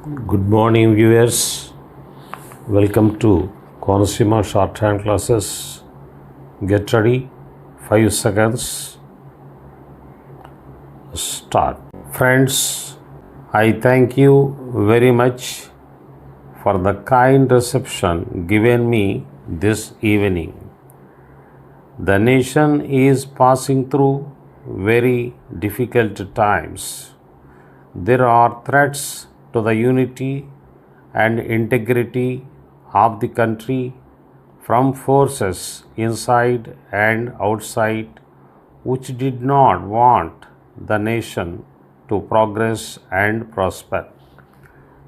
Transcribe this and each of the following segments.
Good morning, viewers. Welcome to consumer shorthand classes. Get ready. 5 seconds. Start. Friends, I thank you very much for the kind reception given me this evening. The nation is passing through very difficult times. There are threats to the unity and integrity of the country from forces inside and outside which did not want the nation to progress and prosper.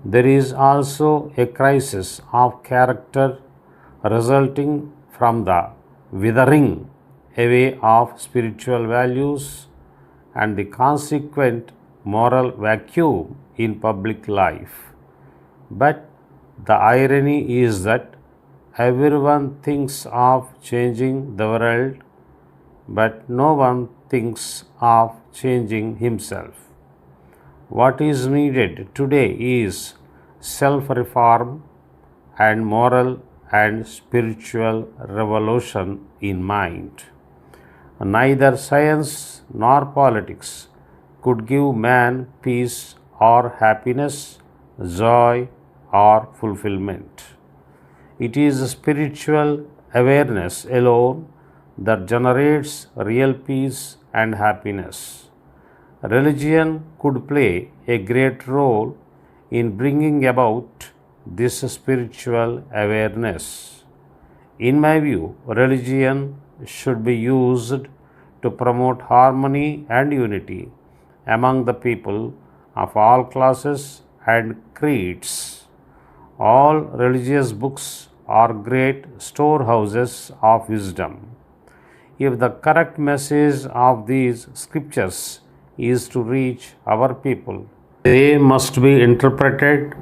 There is also a crisis of character resulting from the withering away of spiritual values and the consequent moral vacuum in public life. But the irony is that everyone thinks of changing the world, but no one thinks of changing himself. What is needed today is self-reform and moral and spiritual revolution in mind. Neither science nor politics could give man peace or happiness, joy or fulfillment. It is spiritual awareness alone that generates real peace and happiness. Religion could play a great role in bringing about this spiritual awareness. In my view, religion should be used to promote harmony and unity among the people of all classes and creeds. All religious books are great storehouses of wisdom. If the correct message of these scriptures is to reach our people, they must be interpreted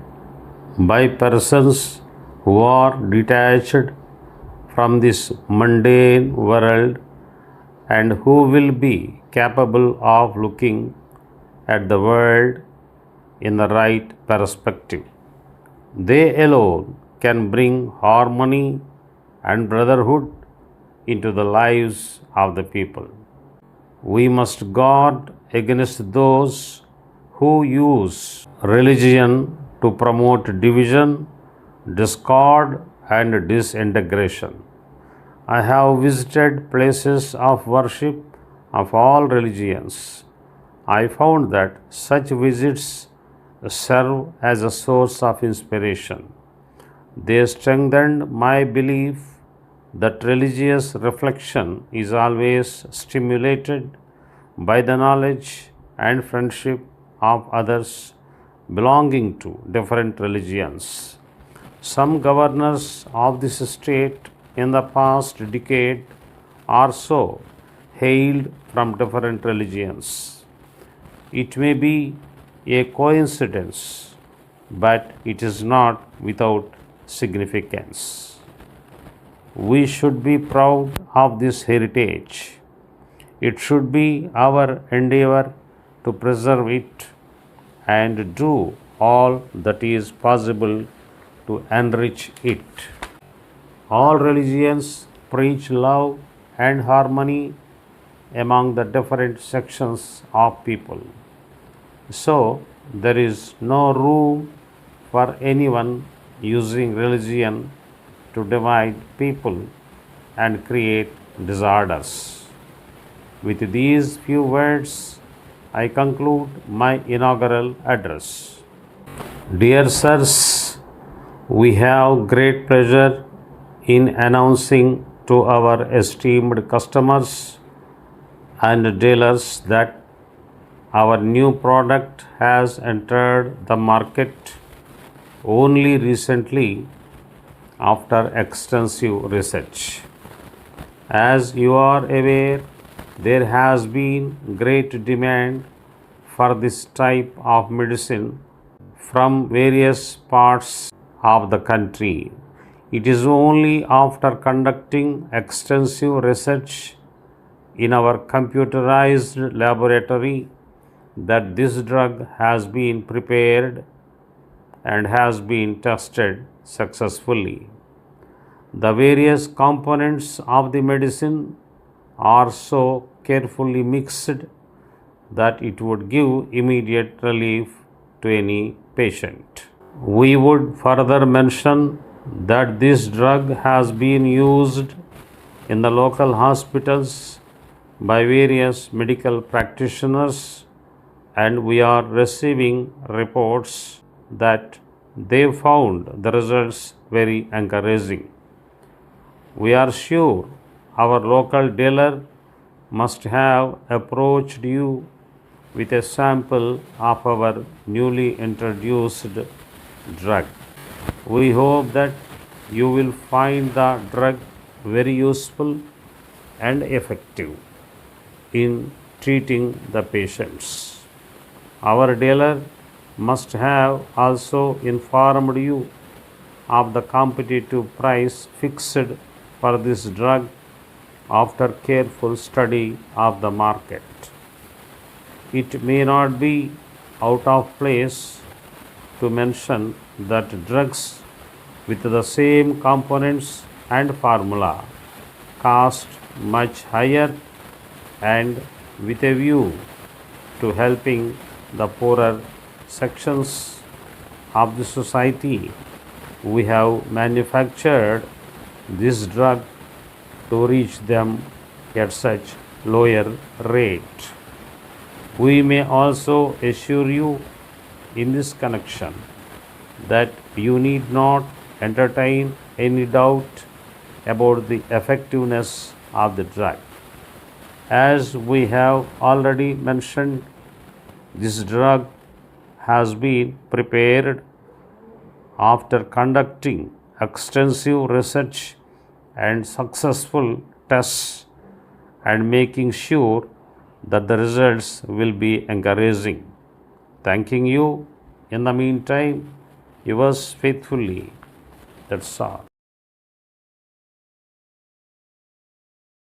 by persons who are detached from this mundane world and who will be capable of looking at the world in the right perspective. They alone can bring harmony and brotherhood into the lives of the people. We must guard against those who use religion to promote division, discord, and disintegration. I have visited places of worship of all religions. I found that such visits serve as a source of inspiration. They strengthened my belief that religious reflection is always stimulated by the knowledge and friendship of others belonging to different religions. Some governors of this state in the past decade or so hailed from different religions. It may be a coincidence, but it is not without significance. We should be proud of this heritage. It should be our endeavor to preserve it and do all that is possible to enrich it. All religions preach love and harmony among the different sections of people. So, there is no room for anyone using religion to divide people and create disorders. With these few words, I conclude my inaugural address. Dear sirs, we have great pleasure in announcing to our esteemed customers and dealers that our new product has entered the market only recently after extensive research. As you are aware, there has been great demand for this type of medicine from various parts of the country. It is only after conducting extensive research in our computerized laboratory that this drug has been prepared and has been tested successfully. The various components of the medicine are so carefully mixed that it would give immediate relief to any patient. We would further mention that this drug has been used in the local hospitals by various medical practitioners, and we are receiving reports that they found the results very encouraging. We are sure our local dealer must have approached you with a sample of our newly introduced drug. We hope that you will find the drug very useful and effective in treating the patients. Our dealer must have also informed you of the competitive price fixed for this drug after careful study of the market. It may not be out of place to mention that drugs with the same components and formula cost much higher, and with a view to helping the poorer sections of the society, we have manufactured this drug to reach them at such lower rate. We may also assure you in this connection that you need not entertain any doubt about the effectiveness of the drug. As we have already mentioned, this drug has been prepared after conducting extensive research and successful tests and making sure that the results will be encouraging. Thanking you. In the meantime, yours faithfully. That's all.